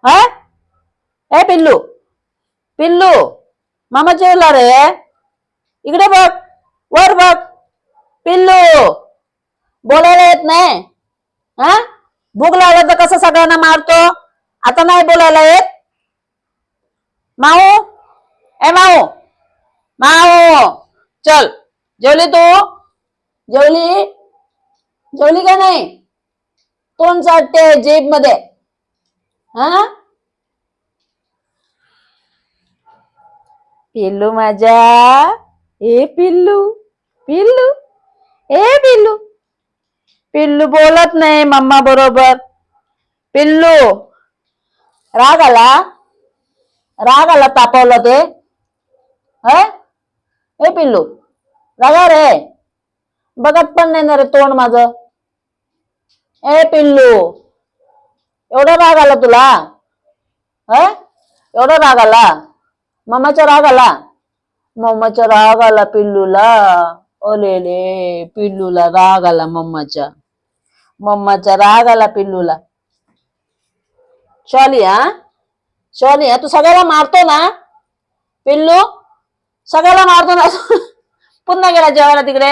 हा ए पिल्लू पिल्लू मामा जेवला रे इकडे बघ वर बघ पिल्लू बोलायला येत नाही हा भूक लागलं तर कसं सगळ्यांना मारतो आता नाही बोलायला येत माऊ ए माऊ माऊ चल जेवली तू जेवली जेवली का नाही तोंड चाटते जेब मध्ये हा पिल्लू माझ्या ए पिल्लू पिल्लू ए पिल्लू पिल्लू बोलत नाही मम्मा बरोबर पिल्लू राग आला तापवलं ते ए पिल्लू रागा रे बघत पण नाही ना रे तोंड माझं ए पिल्लू एवढा राग आला तुला एवढा राग आला मम्माचा राग आला मम्माचा राग आला पिल्लूला ओलेले पिल्लूला राग आला मम्माचा राग आला पिल्लूला शॉली तू सगळ्याला मारतो ना पिल्लू सगळ्याला मारतो ना पुन्हा गेला जेवायला तिकडे